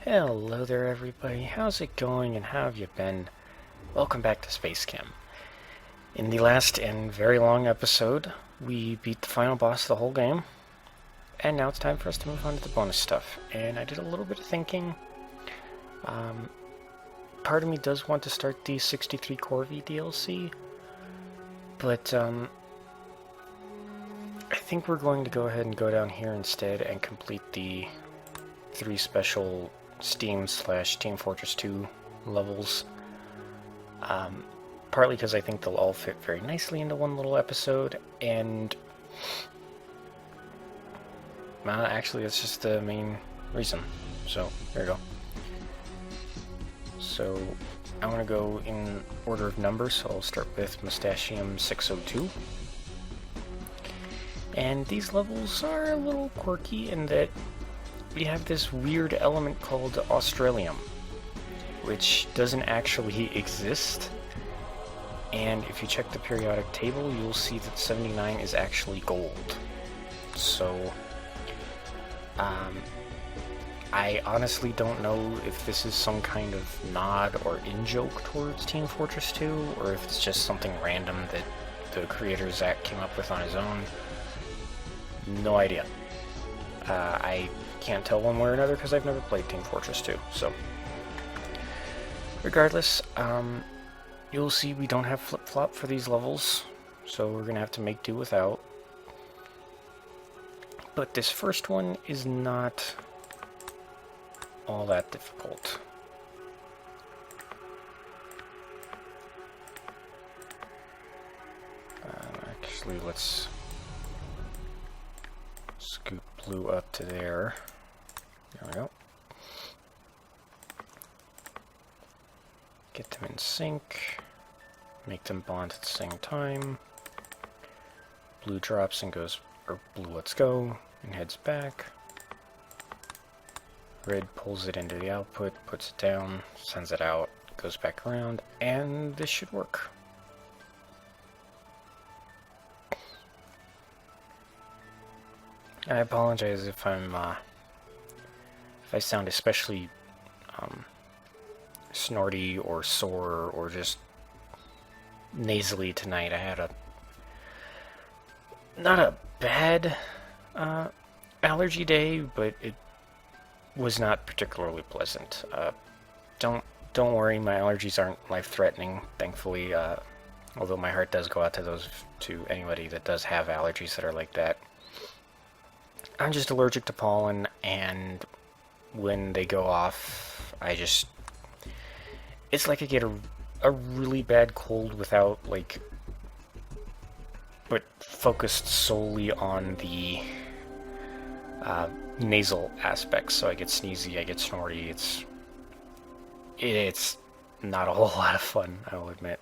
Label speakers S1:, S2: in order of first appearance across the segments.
S1: Hello there everybody, how's it going and how have you been? Welcome back to SpaceChem. In the last and very long episode, we beat the final boss of the whole game, and now it's time for us to move on to the bonus stuff. And I did a little bit of thinking. Part of me does want to start the 63 Corvi DLC, but I think we're going to go ahead and go down here instead and complete the 3 special Steam/Team Fortress 2 levels. Partly because I think they'll all fit very nicely into one little episode, and actually that's just the main reason. So, there we go. So, I want to go in order of numbers, so I'll start with Moustachium 602. And these levels are a little quirky in that we have this weird element called Australium, which doesn't actually exist. And if you check the periodic table, you'll see that 79 is actually gold. So, I honestly don't know if this is some kind of nod or in-joke towards Team Fortress 2, or if it's just something random that the creator Zach came up with on his own. No idea. I can't tell one way or another because I've never played Team Fortress 2, so. Regardless, you'll see we don't have flip-flop for these levels, so we're gonna have to make do without. But this first one is not all that difficult. Actually, let's scoot blue up to there. There we go. Get them in sync. Make them bond at the same time. Blue drops and goes, or blue lets go and heads back. Red pulls it into the output, puts it down, sends it out, goes back around, and this should work. I apologize if I sound especially snorty or sore or just nasally tonight. I had not a bad allergy day, but it was not particularly pleasant. Don't worry, my allergies aren't life-threatening, thankfully. Although my heart does go out to anybody that does have allergies that are like that. I'm just allergic to pollen, and when they go off, it's like I get a really bad cold without, but focused solely on the nasal aspects. So I get sneezy, I get snorty. It's not a whole lot of fun, I will admit.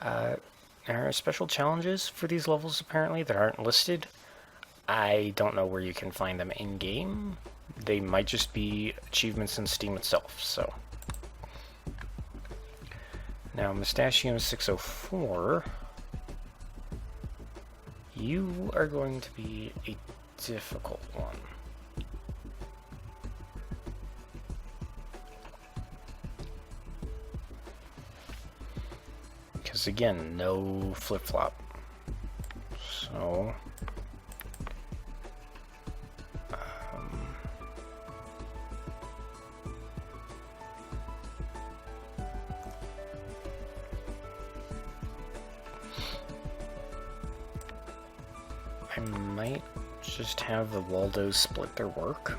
S1: There are special challenges for these levels, apparently, that aren't listed. I don't know where you can find them in-game. They might just be achievements in Steam itself, so. Now, Moustachium 604, you are going to be a difficult one. Because, again, no flip-flop. So I might just have the Waldos split their work.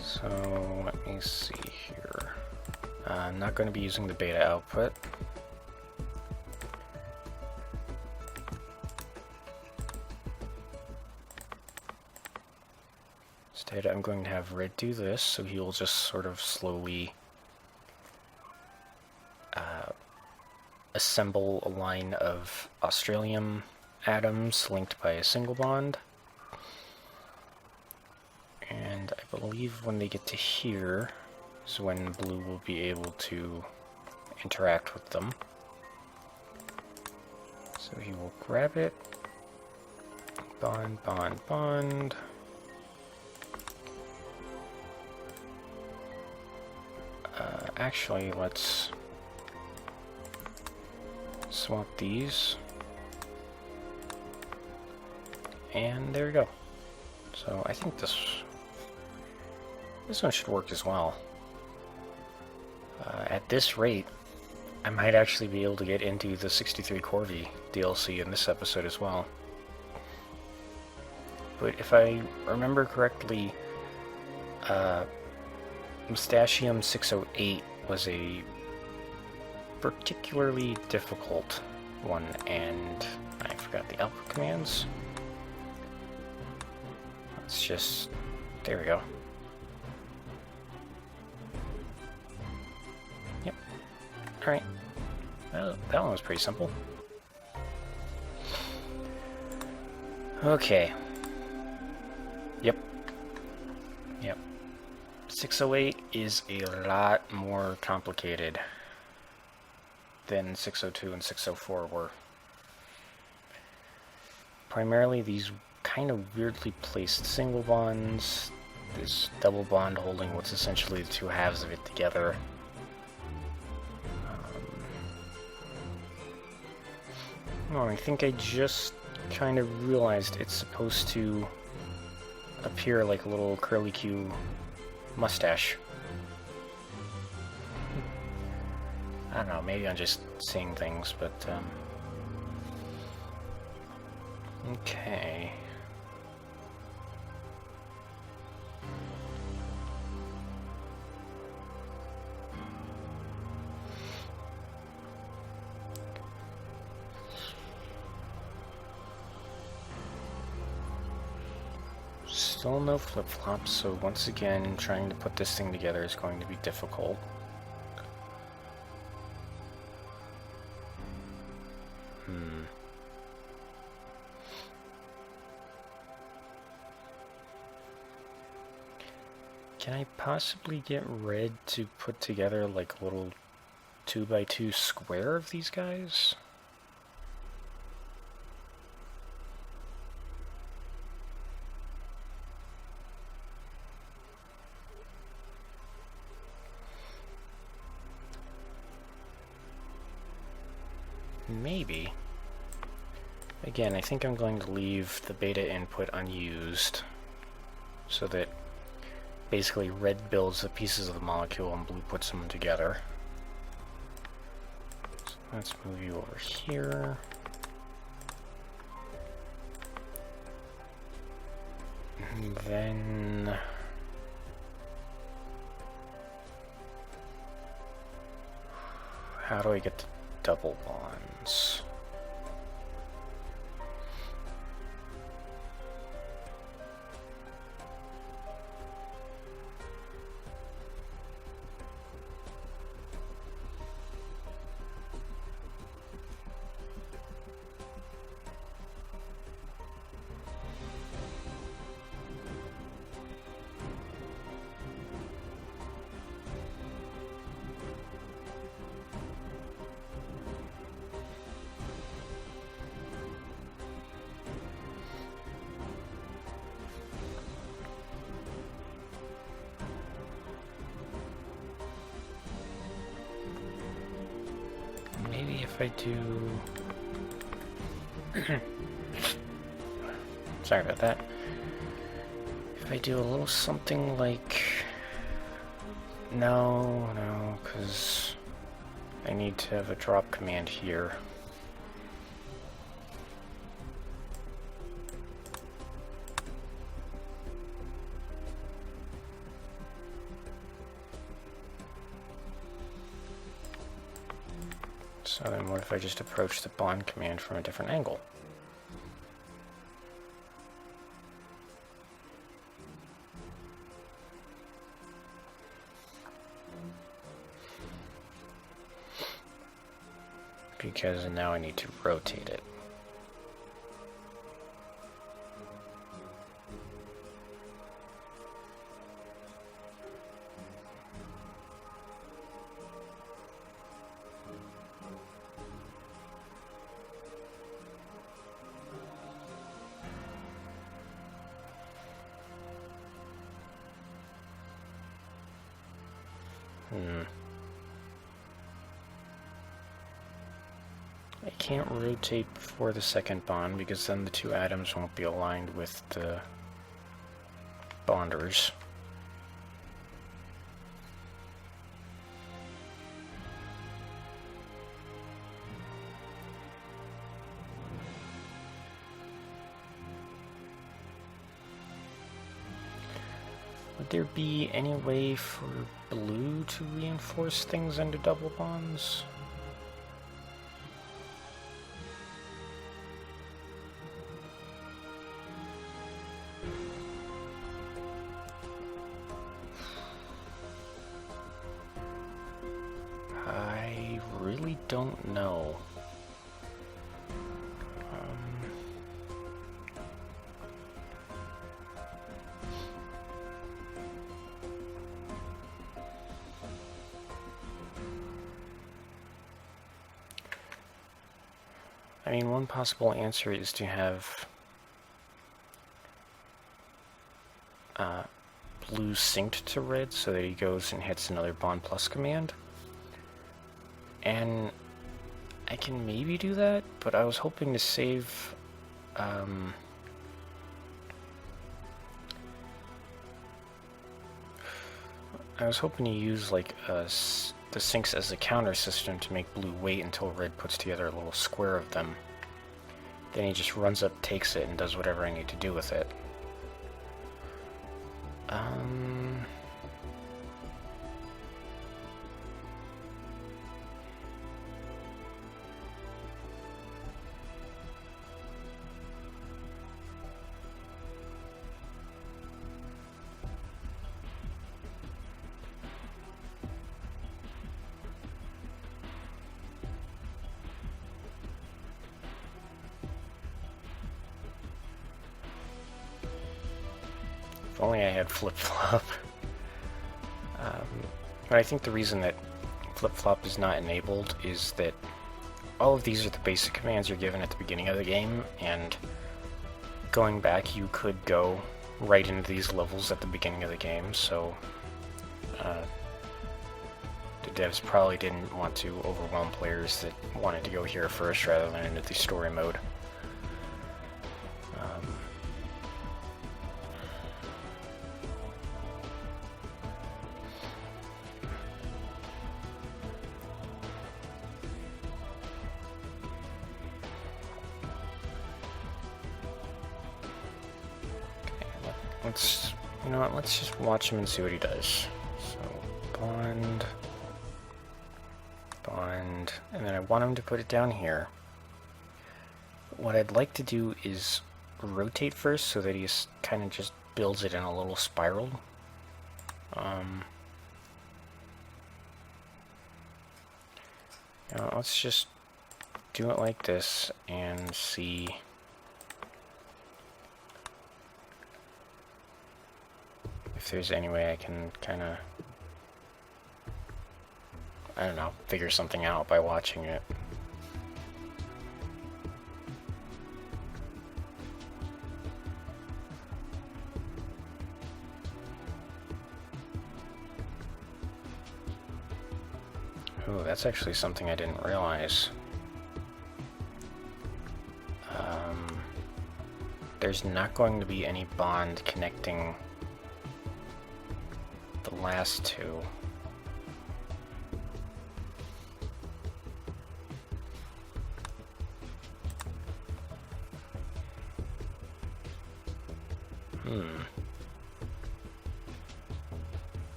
S1: So let me see here. I'm not going to be using the beta output. Instead, I'm going to have Red do this, so he will just sort of slowly assemble a line of Australium atoms linked by a single bond. And I believe when they get to here is when blue will be able to interact with them. So he will grab it, bond, bond, bond, actually, let's swap these. And there we go. So I think this one should work as well. At this rate, I might actually be able to get into the 63 Corvi DLC in this episode as well. But if I remember correctly, Moustachium 608 was a particularly difficult one, and I forgot the output commands. Let's just... there we go. Yep. Alright. Well, that one was pretty simple. Okay. Yep. 608 is a lot more complicated than 602 and 604 were. Primarily these kind of weirdly placed single bonds, this double bond holding what's essentially the two halves of it together. I think I just kind of realized it's supposed to appear like a little curly Q mustache. I don't know, maybe I'm just seeing things, but okay. Still no flip-flops, so once again, trying to put this thing together is going to be difficult. Can I possibly get red to put together like a little 2x2 square of these guys? Maybe. Again, I think I'm going to leave the beta input unused so that basically red builds the pieces of the molecule and blue puts them together. So let's move you over here. And then how do I get the double bonds? Maybe if I do... Sorry about that. If I do a little something like... No, because I need to have a drop command here. So then what if I just approach the bond command from a different angle? Because now I need to rotate it. I can't rotate before the second bond because then the two atoms won't be aligned with the bonders. Would there be any way for blue to reinforce things into double bonds? I really don't know. I mean, one possible answer is to have blue synced to red so that he goes and hits another bond plus command. And I can maybe do that, but I was hoping to save I was hoping to use like the syncs as a counter system to make blue wait until red puts together a little square of them. Then he just runs up, takes it, and does whatever I need to do with it. If only I had flip-flop. But I think the reason that flip-flop is not enabled is that all of these are the basic commands you're given at the beginning of the game, and going back you could go right into these levels at the beginning of the game, so the devs probably didn't want to overwhelm players that wanted to go here first rather than into the story mode. You know what, let's just watch him and see what he does. So, bond, and then I want him to put it down here. What I'd like to do is rotate first so that he kind of just builds it in a little spiral. You know, let's just do it like this and see. If there's any way I can kind of, I don't know, figure something out by watching it. Ooh, that's actually something I didn't realize. There's not going to be any bond connecting the last two.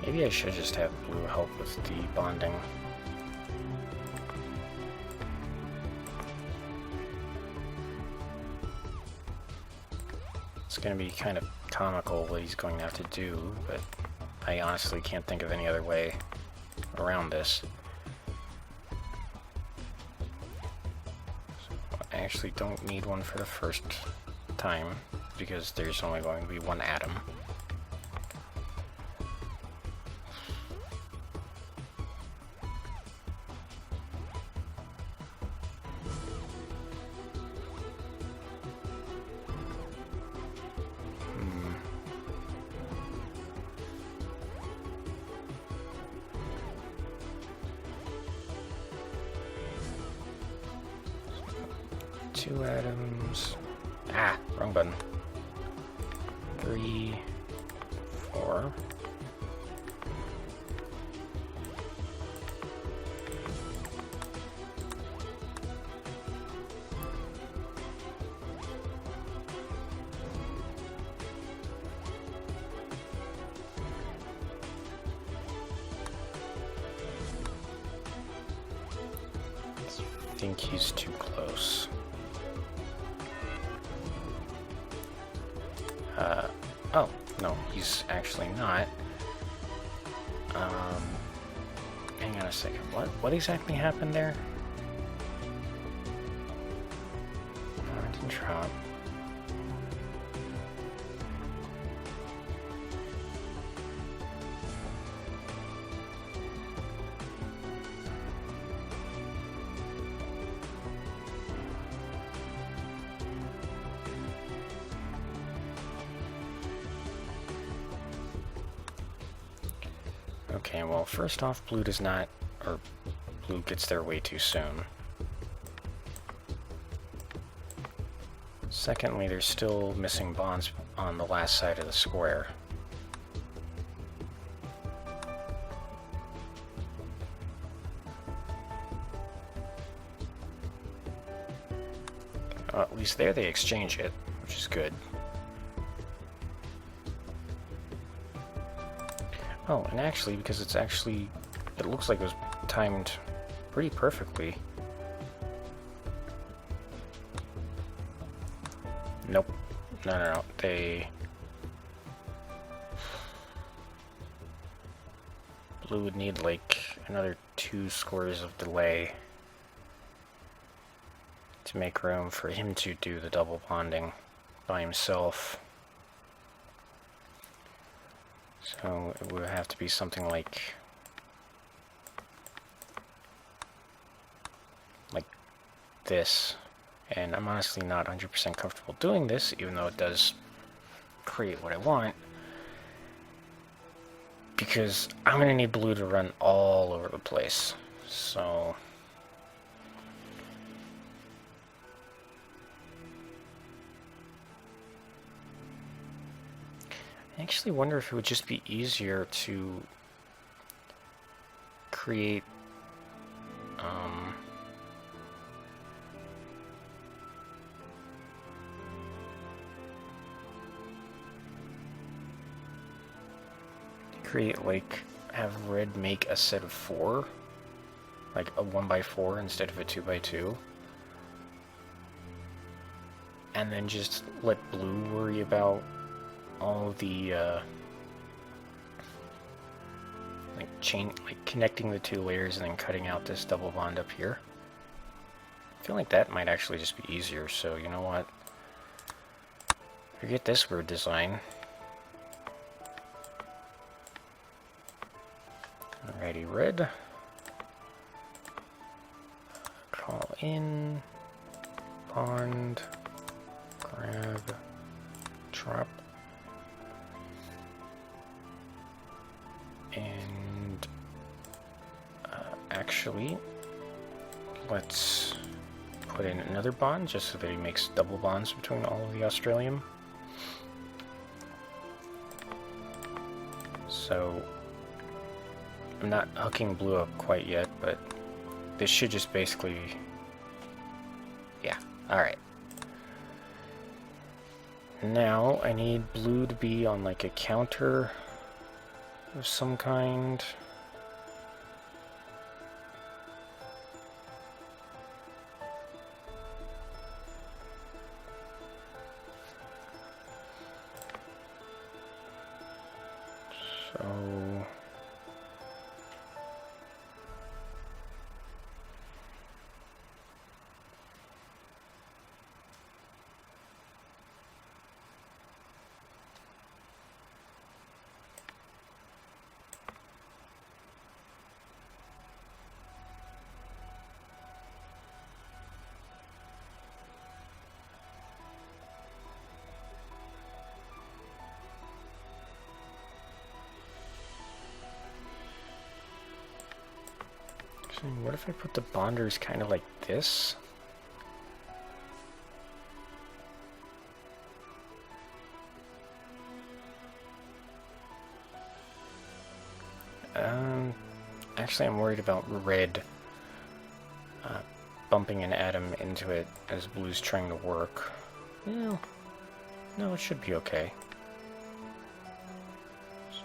S1: Maybe I should just have blue help with the bonding. It's going to be kind of comical what he's going to have to do, but I honestly can't think of any other way around this. I actually don't need one for the first time, because there's only going to be one atom. Two atoms. Ah, wrong button. 3, 4. I think he's too close. Oh, no, he's actually not. Hang on a second. What exactly happened there? No, it didn't drop. Okay, well, first off, blue does not, or blue gets there way too soon. Secondly, there's still missing bonds on the last side of the square. Well, at least there they exchange it, which is good. Oh, and actually, because it looks like it was timed pretty perfectly. Nope. No. Blue would need like another 2 squares of delay to make room for him to do the double bonding by himself. So it would have to be something like this. And I'm honestly not 100% comfortable doing this, even though it does create what I want, because I'm going to need blue to run all over the place. So I actually wonder if it would just be easier to create have red make a set of 4, like a 1x4 instead of a 2x2, and then just let blue worry about all the connecting the 2 layers and then cutting out this double bond up here. I feel like that might actually just be easier, so you know what? Forget this weird design. Alrighty, red. Call in, bond, grab, drop. And actually, let's put in another bond just so that he makes double bonds between all of the Australium. So I'm not hooking blue up quite yet, but this should just basically, yeah, alright. Now I need blue to be on like a counter of some kind. So what if I put the bonders kind of like this? Actually, I'm worried about red bumping an atom into it as blue's trying to work. Well, no, it should be okay. So,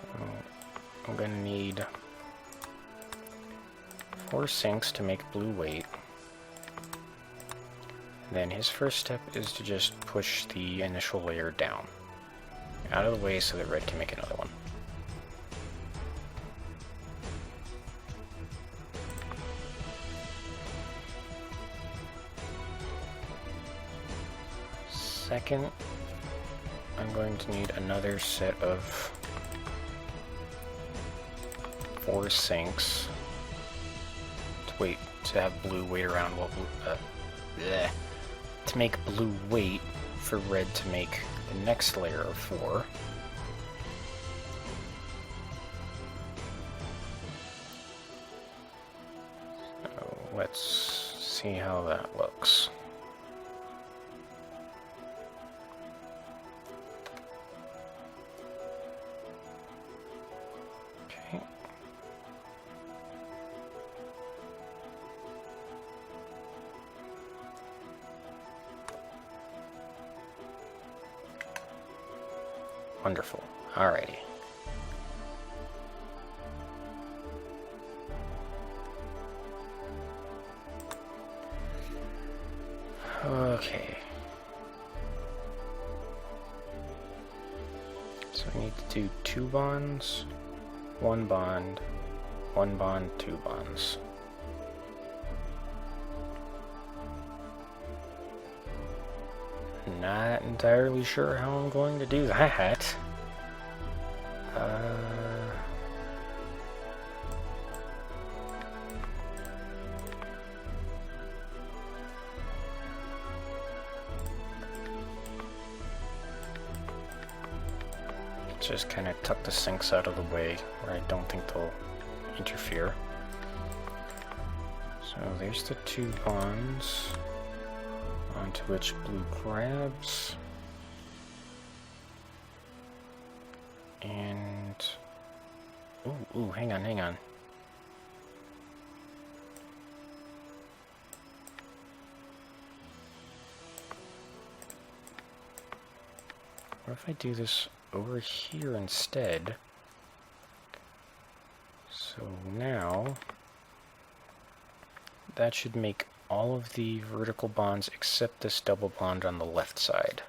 S1: I'm gonna need 4 sinks to make blue wait. Then his first step is to just push the initial layer down, out of the way so that red can make another one. Second, I'm going to need another set of 4 sinks to have blue wait around while to make blue wait for red to make the next layer of 4. So let's see how that looks. Okay. Wonderful. Alrighty. Okay. So we need to do 2 bonds, 1 bond, 1 bond, 2 bonds. Not entirely sure how I'm going to do that. Just kind of tuck the sinks out of the way where I don't think they'll interfere. So there's the 2 bonds, onto which blue grabs. And ooh, hang on. What if I do this over here instead? So now that should make all of the vertical bonds except this double bond on the left side.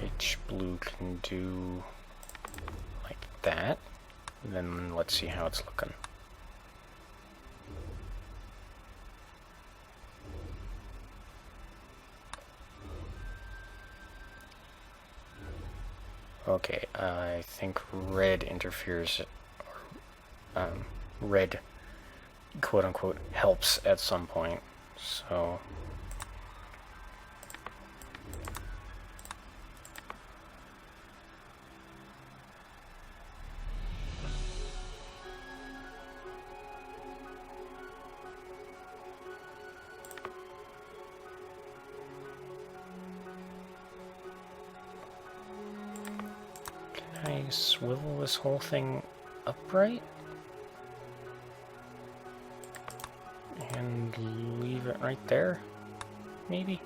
S1: Which blue can do like that. And then let's see how it's looking. Okay, I think red interferes, or red, quote-unquote, helps at some point, so... I swivel this whole thing upright and leave it right there, maybe?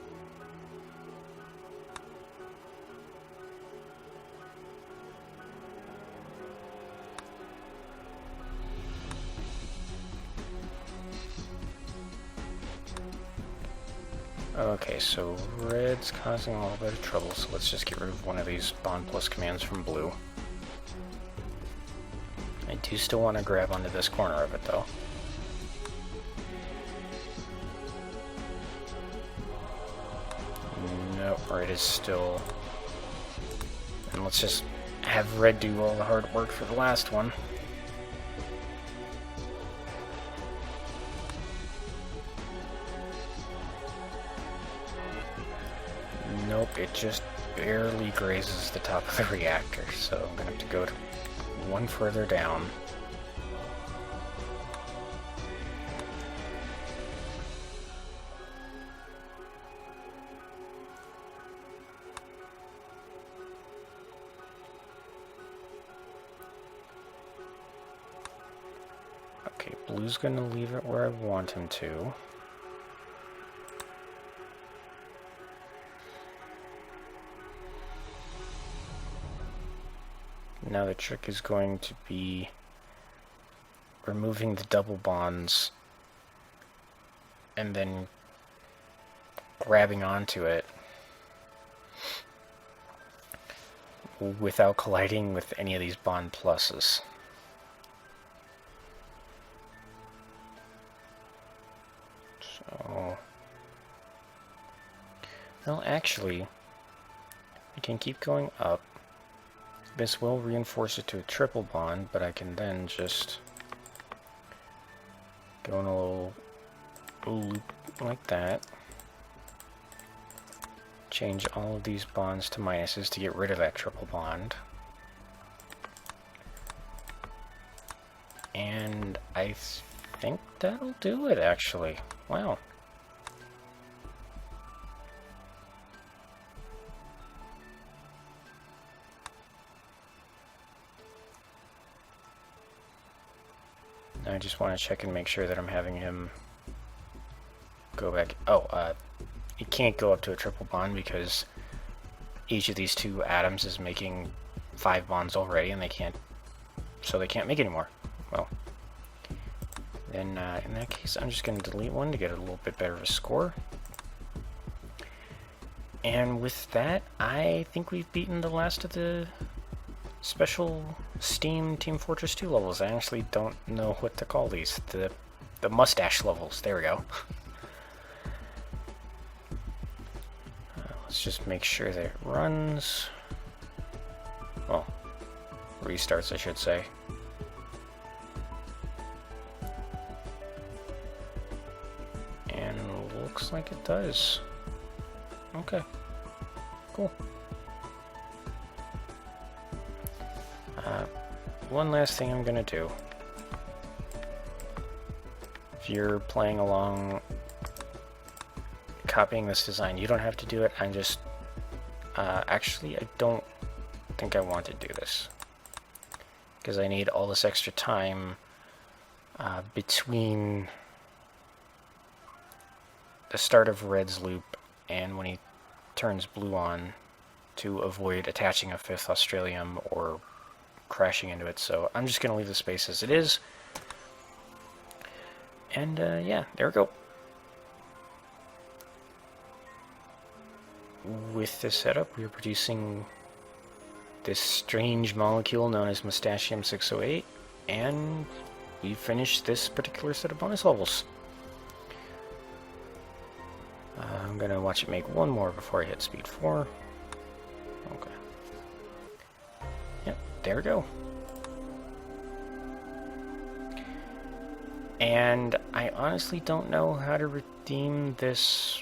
S1: Okay, so red's causing a little bit of trouble, so let's just get rid of one of these bond plus commands from blue. I do still want to grab onto this corner of it, though. Nope, red is still... And let's just have red do all the hard work for the last one. Nope, it just barely grazes the top of the reactor, so I'm gonna have to go to one further down. Okay, blue's gonna leave it where I want him to. Now the trick is going to be removing the double bonds and then grabbing onto it without colliding with any of these bond pluses. So, well, actually, I can keep going up. This will reinforce it to a triple bond, but I can then just go in a little loop like that. Change all of these bonds to minuses to get rid of that triple bond. And I think that'll do it, actually. Wow. I just want to check and make sure that I'm having him go back. Oh, it can't go up to a triple bond because each of these two atoms is making 5 bonds already, and they can't make any more. Well, then in that case, I'm just going to delete one to get a little bit better of a score. And with that, I think we've beaten the last of the special Steam Team Fortress 2 levels. I actually don't know what to call these. The mustache levels. There we go. Let's just make sure that it runs. Well, restarts, I should say. And looks like it does. Okay. Cool. One last thing I'm gonna do. If you're playing along, copying this design, you don't have to do it. I'm just... actually, I don't think I want to do this, because I need all this extra time between the start of Red's loop and when he turns blue on to avoid attaching a 5th Australium or crashing into it. So I'm just going to leave the space as it is. And yeah, there we go. With this setup, we are producing this strange molecule known as Moustachium 608, and we finished this particular set of bonus levels. I'm going to watch it make one more before I hit speed 4. Okay. Yep, there we go. And I honestly don't know how to redeem this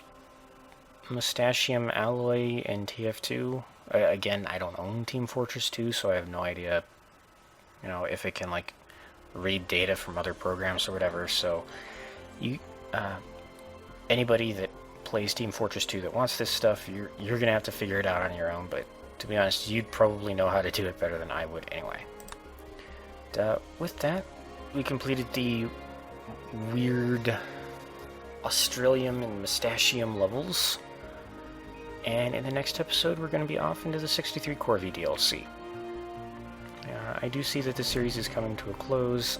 S1: Moustachium alloy in TF2. Again, I don't own Team Fortress 2, so I have no idea, you know, if it can, like, read data from other programs or whatever. So, anybody that plays Team Fortress 2 that wants this stuff, you're gonna have to figure it out on your own, but to be honest, you'd probably know how to do it better than I would anyway. With that, we completed the weird Australium and Moustachium levels, and in the next episode we're going to be off into the 63 Corvi DLC. I do see that the series is coming to a close.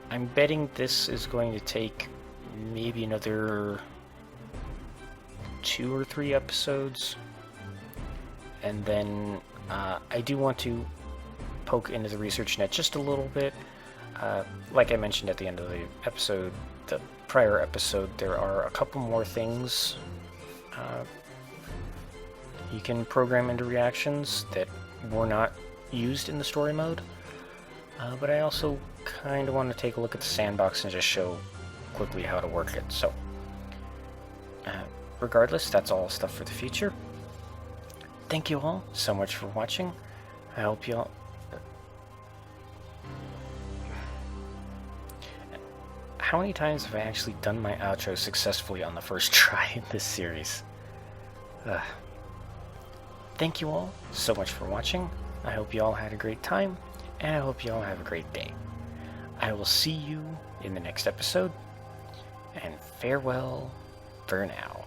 S1: I'm betting this is going to take maybe another 2 or 3 episodes. And then I do want to poke into the research net just a little bit. Like I mentioned at the end of the episode, the prior episode, there are a couple more things you can program into reactions that were not used in the story mode. But I also kind of want to take a look at the sandbox and just show quickly how to work it. So, regardless, that's all stuff for the future. Thank you all so much for watching. I hope you all... How many times have I actually done my outro successfully on the first try in this series? Thank you all so much for watching. I hope you all had a great time, and I hope you all have a great day. I will see you in the next episode, and farewell for now.